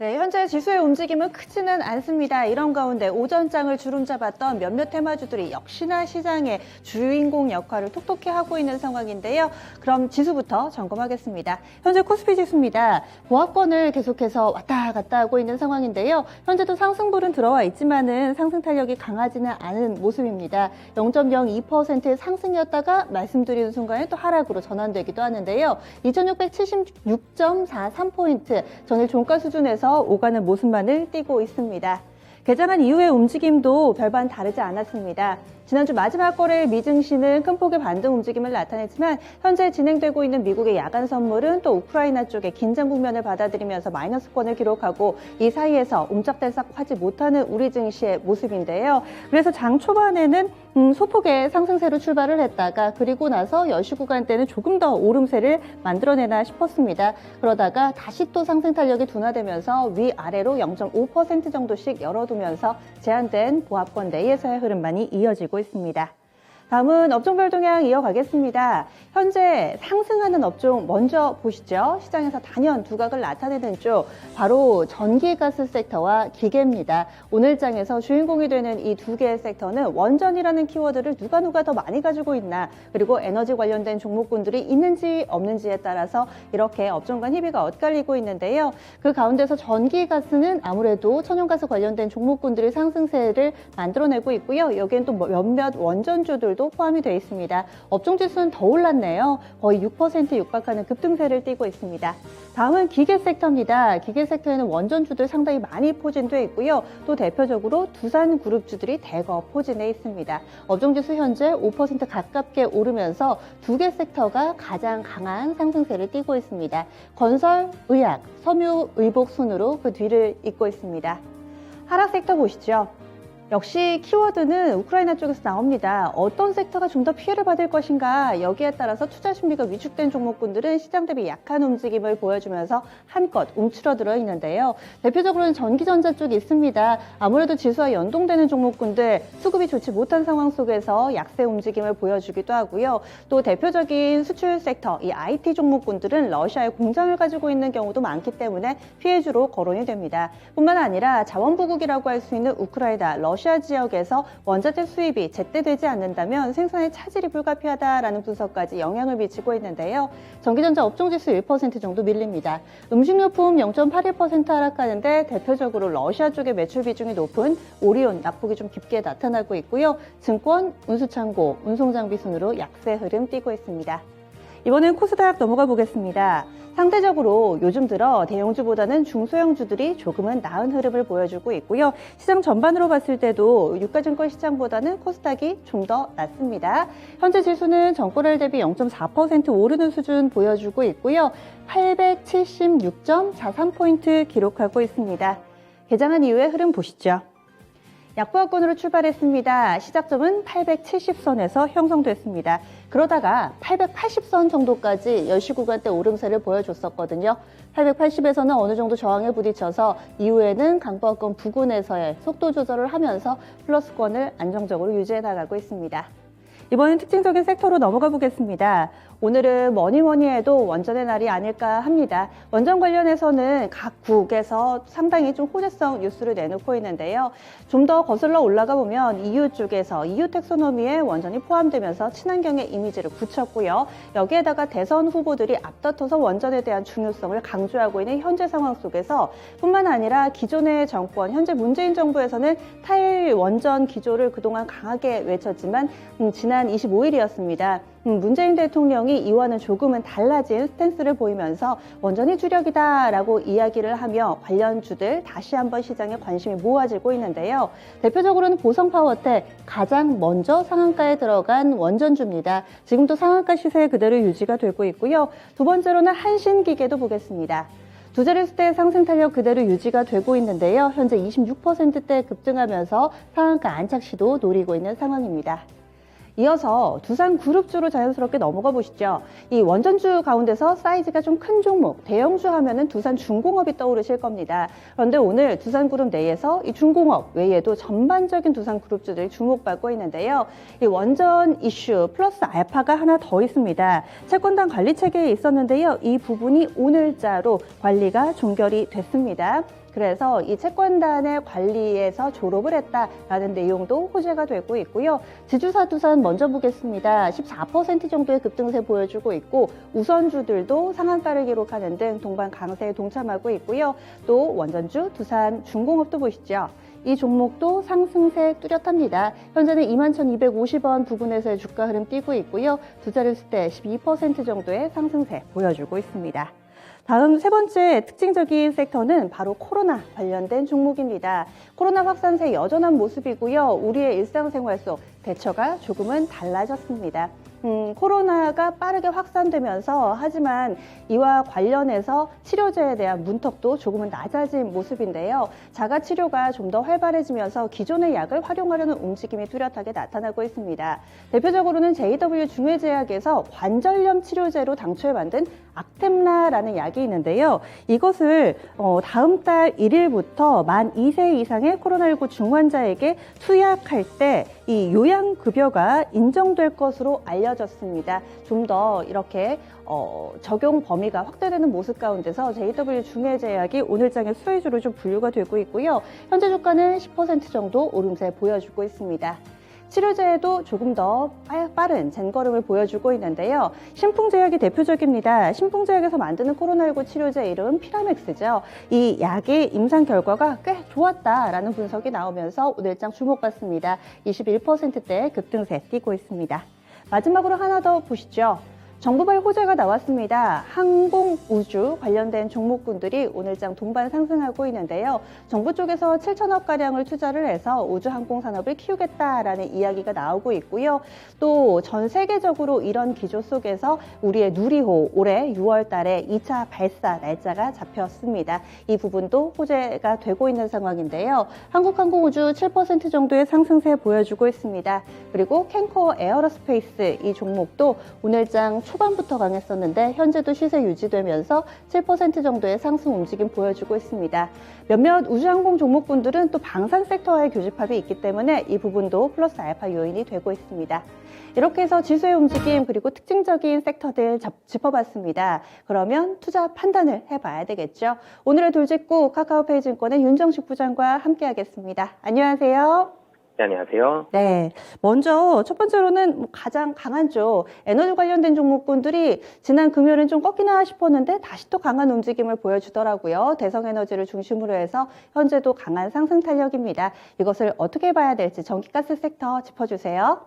네, 현재 지수의 움직임은 크지는 않습니다. 이런 가운데 오전장을 주름잡았던 몇몇 테마주들이 역시나 시장의 주인공 역할을 톡톡히 하고 있는 상황인데요. 그럼 지수부터 점검하겠습니다. 현재 코스피 지수입니다. 보합권을 계속해서 왔다 갔다 하고 있는 상황인데요. 현재도 상승불은 들어와 있지만은 상승 탄력이 강하지는 않은 모습입니다. 0.02%의 상승이었다가 말씀드리는 순간에 또 하락으로 전환되기도 하는데요. 2676.43포인트, 전일 종가 수준에서 오가는 모습만을 띠고 있습니다. 개장한 이후의 움직임도 별반 다르지 않았습니다. 지난주 마지막 거래일 미증시는 큰 폭의 반등 움직임을 나타냈지만 현재 진행되고 있는 미국의 야간 선물은 또 우크라이나 쪽의 긴장 국면을 받아들이면서 마이너스권을 기록하고 이 사이에서 옴짝달싹 하지 못하는 우리 증시의 모습인데요. 그래서 장 초반에는 소폭의 상승세로 출발을 했다가 그리고 나서 10시 구간대는 조금 더 오름세를 만들어내나 싶었습니다. 그러다가 다시 또 상승 탄력이 둔화되면서 위아래로 0.5% 정도씩 열어두면서 제한된 보합권 내에서의 흐름만이 이어지고 있습니다. 다음은 업종별 동향 이어가겠습니다. 현재 상승하는 업종 먼저 보시죠. 시장에서 단연 두각을 나타내는 쪽, 바로 전기가스 섹터와 기계입니다. 오늘 장에서 주인공이 되는 이 두 개의 섹터는 원전이라는 키워드를 누가 더 많이 가지고 있나, 그리고 에너지 관련된 종목군들이 있는지 없는지에 따라서 이렇게 업종 간 희비가 엇갈리고 있는데요. 그 가운데서 전기가스는 아무래도 천연가스 관련된 종목군들이 상승세를 만들어내고 있고요. 여기엔 또 몇몇 원전주들도 포함이 되어 있습니다. 업종 지수는 더 올랐네요. 거의 6% 육박하는 급등세를 띠고 있습니다. 다음은 기계 섹터입니다. 기계 섹터에는 원전주들 상당히 많이 포진되어 있고요. 또 대표적으로 두산그룹주들이 대거 포진해 있습니다. 업종 지수 현재 5% 가깝게 오르면서 두 개 섹터가 가장 강한 상승세를 띠고 있습니다. 건설, 의약, 섬유, 의복 순으로 그 뒤를 잇고 있습니다. 하락 섹터 보시죠. 역시 키워드는 우크라이나 쪽에서 나옵니다. 어떤 섹터가 좀 더 피해를 받을 것인가, 여기에 따라서 투자 심리가 위축된 종목군들은 시장 대비 약한 움직임을 보여주면서 한껏 움츠러들어 있는데요. 대표적으로는 전기전자 쪽이 있습니다. 아무래도 지수와 연동되는 종목군들 수급이 좋지 못한 상황 속에서 약세 움직임을 보여주기도 하고요. 또 대표적인 수출 섹터, 이 IT 종목군들은 러시아에 공장을 가지고 있는 경우도 많기 때문에 피해주로 거론이 됩니다. 뿐만 아니라 자원부국이라고 할 수 있는 우크라이나, 러시아 지역에서 원자재 수입이 제때되지 않는다면 생산에 차질이 불가피하다라는 분석까지 영향을 미치고 있는데요. 전기전자 업종지수 1% 정도 밀립니다. 음식료품 0.81% 하락하는데 대표적으로 러시아 쪽의 매출 비중이 높은 오리온, 낙폭이 좀 깊게 나타나고 있고요. 증권, 운수창고, 운송장비 순으로 약세 흐름 띠고 있습니다. 이번엔 코스닥 넘어가 보겠습니다. 상대적으로 요즘 들어 대형주보다는 중소형주들이 조금은 나은 흐름을 보여주고 있고요. 시장 전반으로 봤을 때도 유가증권 시장보다는 코스닥이 좀 더 낮습니다. 현재 지수는 전고일 대비 0.4% 오르는 수준 보여주고 있고요. 876.43포인트 기록하고 있습니다. 개장한 이후의 흐름 보시죠. 약보합권으로 출발했습니다. 시작점은 870선에서 형성됐습니다. 그러다가 880선 정도까지 10시 구간대 오름세를 보여줬었거든요. 880에서는 어느 정도 저항에 부딪혀서 이후에는 강보합권 부근에서의 속도 조절을 하면서 플러스권을 안정적으로 유지해 나가고 있습니다. 이번엔 특징적인 섹터로 넘어가 보겠습니다. 오늘은 뭐니 해도 원전의 날이 아닐까 합니다. 원전 관련해서는 각 국에서 상당히 좀 호재성 뉴스를 내놓고 있는데요. 좀 더 거슬러 올라가 보면 EU 쪽에서 EU 텍소노미에 원전이 포함되면서 친환경의 이미지를 붙였고요. 여기에다가 대선 후보들이 앞다퉈서 원전에 대한 중요성을 강조하고 있는 현재 상황 속에서 뿐만 아니라 기존의 정권, 현재 문재인 정부에서는 탈원전 기조를 그동안 강하게 외쳤지만 지난 25일이었습니다. 문재인 대통령이 이와는 조금은 달라진 스탠스를 보이면서 원전이 주력이다라고 이야기를 하며 관련주들 다시 한번 시장에 관심이 모아지고 있는데요. 대표적으로는 보성파워텍, 가장 먼저 상한가에 들어간 원전주입니다. 지금도 상한가 시세 그대로 유지가 되고 있고요. 두 번째로는 한신기계도 보겠습니다. 두 자릿수대 상승 탄력 그대로 유지가 되고 있는데요. 현재 26%대 급등하면서 상한가 안착 시도 노리고 있는 상황입니다. 이어서 두산그룹주로 자연스럽게 넘어가 보시죠. 이 원전주 가운데서 사이즈가 좀 큰 종목, 대형주 하면은 두산중공업이 떠오르실 겁니다. 그런데 오늘 두산그룹 내에서 이 중공업 외에도 전반적인 두산그룹주들이 주목받고 있는데요. 이 원전 이슈 플러스 알파가 하나 더 있습니다. 채권단 관리 체계에 있었는데요. 이 부분이 오늘자로 관리가 종결이 됐습니다. 그래서 이 채권단의 관리에서 졸업을 했다라는 내용도 호재가 되고 있고요. 지주사 두산 먼저 보겠습니다. 14% 정도의 급등세 보여주고 있고 우선주들도 상한가를 기록하는 등 동반 강세에 동참하고 있고요. 또 원전주 두산중공업도 보시죠. 이 종목도 상승세 뚜렷합니다. 현재는 21,250원 부근에서의 주가 흐름 띄고 있고요. 두 자릿 때 12% 정도의 상승세 보여주고 있습니다. 다음 세 번째 특징적인 섹터는 바로 코로나 관련된 종목입니다. 코로나 확산세 여전한 모습이고요. 우리의 일상생활 속 대처가 조금은 달라졌습니다. 코로나가 빠르게 확산되면서 하지만 이와 관련해서 치료제에 대한 문턱도 조금은 낮아진 모습인데요. 자가치료가 좀 더 활발해지면서 기존의 약을 활용하려는 움직임이 뚜렷하게 나타나고 있습니다. 대표적으로는 JW 중외제약에서 관절염 치료제로 당초에 만든 악템라라는 약이 있는데요. 이것을 다음 달 1일부터 만 2세 이상의 코로나19 중환자에게 투약할 때 이 요양급여가 인정될 것으로 알려졌습니다. 좀 더 이렇게 적용 범위가 확대되는 모습 가운데서 JW 중외제약이 오늘장의 수혜주로 좀 분류가 되고 있고요. 현재 주가는 10% 정도 오름세 보여주고 있습니다. 치료제에도 조금 더 빠른 젠걸음을 보여주고 있는데요. 신풍제약이 대표적입니다. 신풍제약에서 만드는 코로나19 치료제 이름 피라맥스죠. 이 약의 임상 결과가 꽤 좋았다라는 분석이 나오면서 오늘장 주목받습니다. 21%대 급등세 띄고 있습니다. 마지막으로 하나 더 보시죠. 정부발 호재가 나왔습니다. 항공, 우주 관련된 종목군들이 오늘장 동반 상승하고 있는데요. 정부 쪽에서 7천억가량을 투자를 해서 우주항공 산업을 키우겠다라는 이야기가 나오고 있고요. 또 전 세계적으로 이런 기조 속에서 우리의 누리호 올해 6월 달에 2차 발사 날짜가 잡혔습니다. 이 부분도 호재가 되고 있는 상황인데요. 한국항공우주 7% 정도의 상승세 보여주고 있습니다. 그리고 캔코어 에어로스페이스 이 종목도 오늘장 초반부터 강했었는데 현재도 시세 유지되면서 7% 정도의 상승 움직임 보여주고 있습니다. 몇몇 우주항공 종목군들은 또 방산 섹터와의 교집합이 있기 때문에 이 부분도 플러스 알파 요인이 되고 있습니다. 이렇게 해서 지수의 움직임 그리고 특징적인 섹터들 짚어봤습니다. 그러면 투자 판단을 해봐야 되겠죠. 오늘의 돌직구 카카오페이증권의 윤정식 부장과 함께하겠습니다. 안녕하세요. 네, 안녕하세요. 네, 먼저 첫 번째로는 가장 강한 쪽 에너지 관련된 종목군들이 지난 금요일은 좀 꺾이나 싶었는데 다시 또 강한 움직임을 보여주더라고요. 대성에너지를 중심으로 해서 현재도 강한 상승 탄력입니다. 이것을 어떻게 봐야 될지 전기가스 섹터 짚어주세요.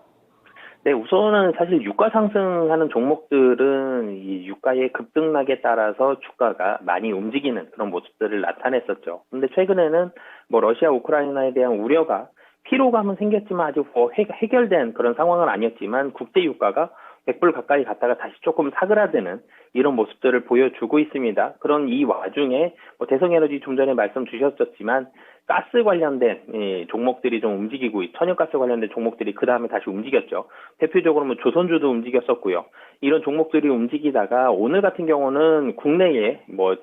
네, 우선은 사실 유가 상승하는 종목들은 이 유가의 급등락에 따라서 주가가 많이 움직이는 그런 모습들을 나타냈었죠. 근데 최근에는 뭐 러시아 우크라이나에 대한 우려가 피로감은 생겼지만 아직 해결된 그런 상황은 아니었지만 국제 유가가 100불 가까이 갔다가 다시 조금 사그라드는 이런 모습들을 보여주고 있습니다. 그런 이 와중에 뭐 대성에너지 좀 전에 말씀 주셨었지만 가스 관련된 종목들이 좀 움직이고 천연가스 관련된 종목들이 그 다음에 다시 움직였죠. 대표적으로 뭐 조선주도 움직였었고요. 이런 종목들이 움직이다가 오늘 같은 경우는 국내에 뭐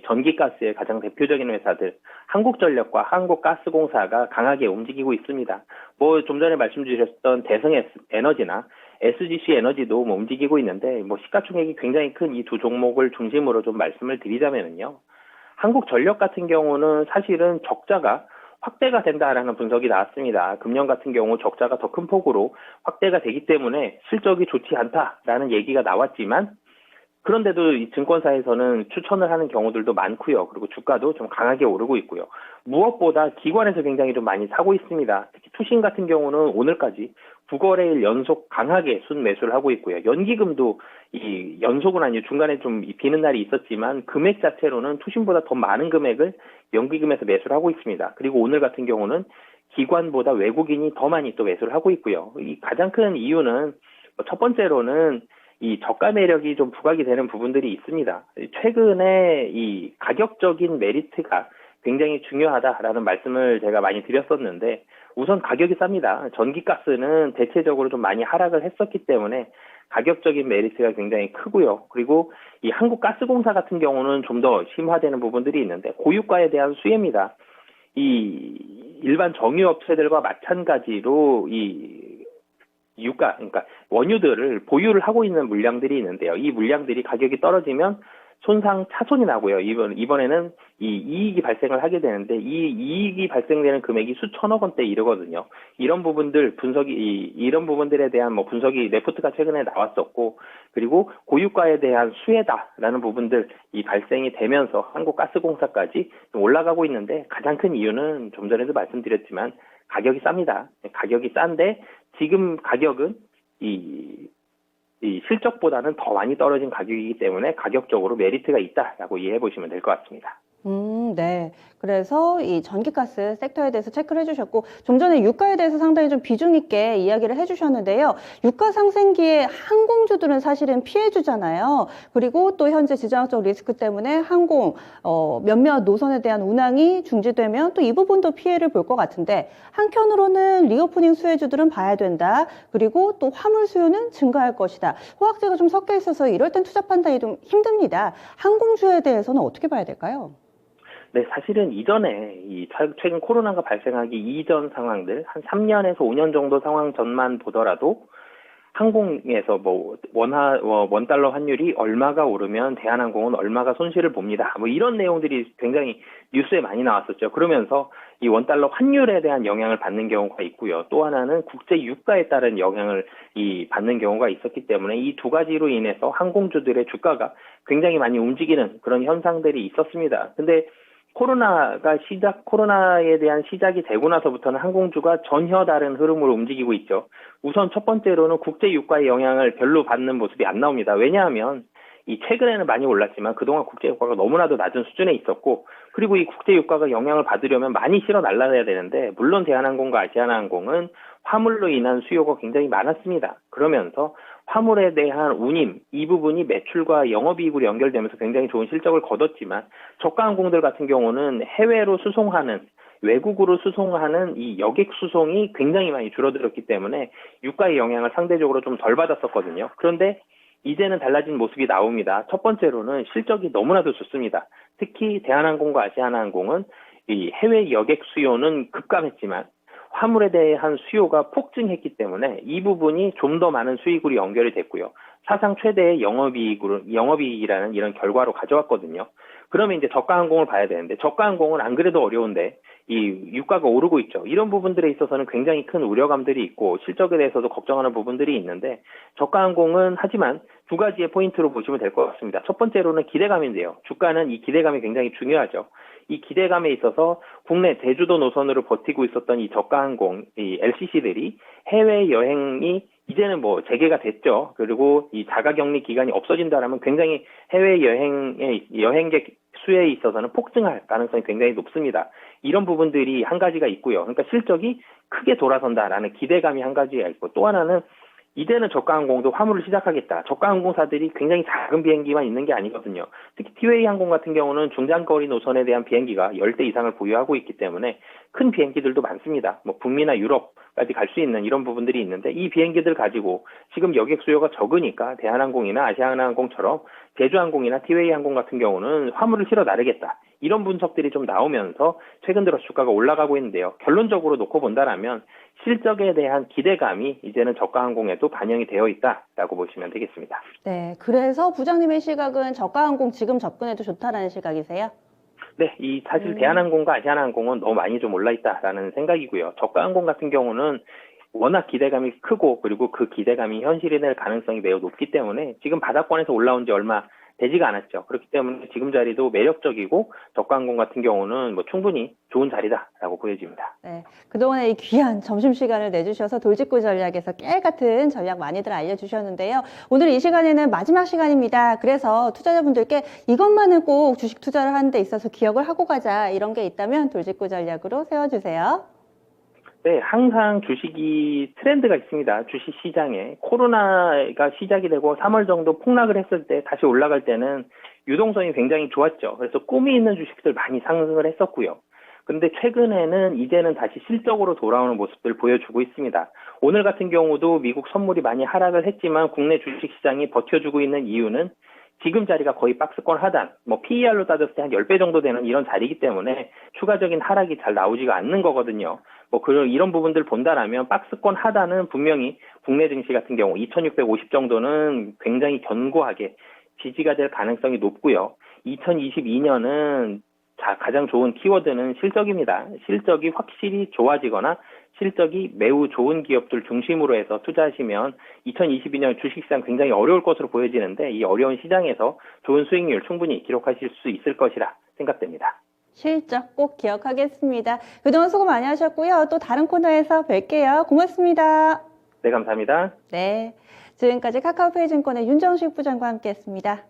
전기가스의 가장 대표적인 회사들 한국전력과 한국가스공사가 강하게 움직이고 있습니다. 뭐 좀 전에 말씀 주셨던 대성에너지나 SGC 에너지도 뭐 움직이고 있는데 뭐 시가총액이 굉장히 큰 이 두 종목을 중심으로 좀 말씀을 드리자면요. 한국전력 같은 경우는 사실은 적자가 확대가 된다라는 분석이 나왔습니다. 금년 같은 경우 적자가 더 큰 폭으로 확대가 되기 때문에 실적이 좋지 않다라는 얘기가 나왔지만 그런데도 이 증권사에서는 추천을 하는 경우들도 많고요. 그리고 주가도 좀 강하게 오르고 있고요. 무엇보다 기관에서 굉장히 좀 많이 사고 있습니다. 특히 투신 같은 경우는 오늘까지 9거래일 연속 강하게 순매수를 하고 있고요. 연기금도 이 연속은 아니고 중간에 좀 비는 날이 있었지만 금액 자체로는 투신보다 더 많은 금액을 연기금에서 매수를 하고 있습니다. 그리고 오늘 같은 경우는 기관보다 외국인이 더 많이 또 매수를 하고 있고요. 이 가장 큰 이유는 첫 번째로는 이 저가 매력이 좀 부각이 되는 부분들이 있습니다. 최근에 이 가격적인 메리트가 굉장히 중요하다라는 말씀을 제가 많이 드렸었는데 우선 가격이 쌉니다. 전기가스는 대체적으로 좀 많이 하락을 했었기 때문에 가격적인 메리트가 굉장히 크고요. 그리고 이 한국가스공사 같은 경우는 좀 더 심화되는 부분들이 있는데 고유가에 대한 수혜입니다. 이 일반 정유업체들과 마찬가지로 이 유가, 그러니까 원유들을 보유를 하고 있는 물량들이 있는데요. 이 물량들이 가격이 떨어지면 차손이 나고요. 이번에는 이 이익이 발생을 하게 되는데 이 이익이 발생되는 금액이 수천억 원대에 이르거든요. 이런 이런 부분들에 대한 뭐 분석이 레포트가 최근에 나왔었고, 그리고 고유가에 대한 수혜다라는 부분들 이 발생이 되면서 한국가스공사까지 좀 올라가고 있는데 가장 큰 이유는 좀 전에도 말씀드렸지만 가격이 쌉니다. 가격이 싼데 지금 가격은 이 실적보다는 더 많이 떨어진 가격이기 때문에 가격적으로 메리트가 있다라고 이해해 보시면 될 것 같습니다. 네. 그래서 이 전기가스 섹터에 대해서 체크를 해주셨고, 좀 전에 유가에 대해서 상당히 좀 비중 있게 이야기를 해주셨는데요. 유가 상승기에 항공주들은 사실은 피해주잖아요. 그리고 또 현재 지정학적 리스크 때문에 몇몇 노선에 대한 운항이 중지되면 또 이 부분도 피해를 볼 것 같은데, 한편으로는 리오프닝 수혜주들은 봐야 된다. 그리고 또 화물 수요는 증가할 것이다. 호황제가 좀 섞여 있어서 이럴 땐 투자 판단이 좀 힘듭니다. 항공주에 대해서는 어떻게 봐야 될까요? 네, 사실은 이전에 최근 코로나가 발생하기 이전 상황들, 한 3년에서 5년 정도 상황 전만 보더라도 항공에서 원달러 환율이 얼마가 오르면 대한항공은 얼마가 손실을 봅니다. 뭐 이런 내용들이 굉장히 뉴스에 많이 나왔었죠. 그러면서 이 원달러 환율에 대한 영향을 받는 경우가 있고요. 또 하나는 국제 유가에 따른 영향을 받는 경우가 있었기 때문에 이 두 가지로 인해서 항공주들의 주가가 굉장히 많이 움직이는 그런 현상들이 있었습니다. 근데 코로나에 대한 시작이 되고 나서부터는 항공주가 전혀 다른 흐름으로 움직이고 있죠. 우선 첫 번째로는 국제 유가의 영향을 별로 받는 모습이 안 나옵니다. 왜냐하면 최근에는 많이 올랐지만 그동안 국제 유가가 너무나도 낮은 수준에 있었고, 그리고 이 국제 유가가 영향을 받으려면 많이 실어 날라야 되는데, 물론 대한항공과 아시아나항공은 화물로 인한 수요가 굉장히 많았습니다. 그러면서 화물에 대한 운임, 이 부분이 매출과 영업이익으로 연결되면서 굉장히 좋은 실적을 거뒀지만, 저가항공들 같은 경우는 외국으로 수송하는 이 여객 수송이 굉장히 많이 줄어들었기 때문에 유가의 영향을 상대적으로 좀 덜 받았었거든요. 그런데 이제는 달라진 모습이 나옵니다. 첫 번째로는 실적이 너무나도 좋습니다. 특히 대한항공과 아시아나항공은 이 해외 여객 수요는 급감했지만 화물에 대한 수요가 폭증했기 때문에 이 부분이 좀 더 많은 수익으로 연결이 됐고요. 사상 최대의 영업이익이라는 이런 결과로 가져왔거든요. 그러면 이제 저가항공을 봐야 되는데, 저가항공은 안 그래도 어려운데 이 유가가 오르고 있죠. 이런 부분들에 있어서는 굉장히 큰 우려감들이 있고 실적에 대해서도 걱정하는 부분들이 있는데, 저가항공은 하지만 두 가지의 포인트로 보시면 될 것 같습니다. 첫 번째로는 기대감인데요. 주가는 이 기대감이 굉장히 중요하죠. 이 기대감에 있어서 국내 제주도 노선으로 버티고 있었던 이 저가항공, 이 LCC들이 해외 여행이 이제는 재개가 됐죠. 그리고 이 자가격리 기간이 없어진다라면 굉장히 해외 여행객 수에 있어서는 폭증할 가능성이 굉장히 높습니다. 이런 부분들이 한 가지가 있고요. 그러니까 실적이 크게 돌아선다라는 기대감이 한 가지가 있고, 또 하나는 이제는 저가항공도 화물을 시작하겠다. 저가항공사들이 굉장히 작은 비행기만 있는 게 아니거든요. 특히 티웨이 항공 같은 경우는 중장거리 노선에 대한 비행기가 10대 이상을 보유하고 있기 때문에 큰 비행기들도 많습니다. 북미나 유럽까지 갈 수 있는 이런 부분들이 있는데, 이 비행기들 가지고 지금 여객 수요가 적으니까 대한항공이나 아시아나항공처럼 제주항공이나 티웨이 항공 같은 경우는 화물을 실어 나르겠다. 이런 분석들이 좀 나오면서 최근 들어 주가가 올라가고 있는데요. 결론적으로 놓고 본다라면 실적에 대한 기대감이 이제는 저가항공에도 반영이 되어 있다라고 보시면 되겠습니다. 네, 그래서 부장님의 시각은 저가항공 지금 접근해도 좋다라는 시각이세요? 네, 사실 대한항공과 아시아나항공은 너무 많이 좀 올라 있다라는 생각이고요. 저가항공 같은 경우는 워낙 기대감이 크고, 그리고 그 기대감이 현실이 될 가능성이 매우 높기 때문에 지금 바닥권에서 올라온 지 얼마 되지가 않았죠. 그렇기 때문에 지금 자리도 매력적이고, 저가항공 같은 경우는 충분히 좋은 자리다라고 보여집니다. 네, 그동안에 이 귀한 점심시간을 내주셔서 돌직구 전략에서 깨알같은 전략 많이들 알려주셨는데요. 오늘 이 시간에는 마지막 시간입니다. 그래서 투자자분들께 이것만은 꼭 주식 투자를 하는 데 있어서 기억을 하고 가자, 이런 게 있다면 돌직구 전략으로 세워주세요. 네, 항상 주식이 트렌드가 있습니다. 주식 시장에 코로나가 시작이 되고 3월 정도 폭락을 했을 때 다시 올라갈 때는 유동성이 굉장히 좋았죠. 그래서 꿈이 있는 주식들 많이 상승을 했었고요. 근데 최근에는 이제는 다시 실적으로 돌아오는 모습들을 보여주고 있습니다. 오늘 같은 경우도 미국 선물이 많이 하락을 했지만 국내 주식시장이 버텨주고 있는 이유는 지금 자리가 거의 박스권 하단, PER로 따졌을 때 한 10배 정도 되는 이런 자리이기 때문에 추가적인 하락이 잘 나오지가 않는 거거든요. 이런 부분들 본다라면 박스권 하단은 분명히 국내 증시 같은 경우 2650 정도는 굉장히 견고하게 지지가 될 가능성이 높고요. 2022년은 가장 좋은 키워드는 실적입니다. 실적이 확실히 좋아지거나 실적이 매우 좋은 기업들 중심으로 해서 투자하시면 2022년 주식시장 굉장히 어려울 것으로 보여지는데 이 어려운 시장에서 좋은 수익률 충분히 기록하실 수 있을 것이라 생각됩니다. 실적 꼭 기억하겠습니다. 그동안 수고 많이 하셨고요. 또 다른 코너에서 뵐게요. 고맙습니다. 네, 감사합니다. 네, 지금까지 카카오페이 증권의 윤정식 부장과 함께했습니다.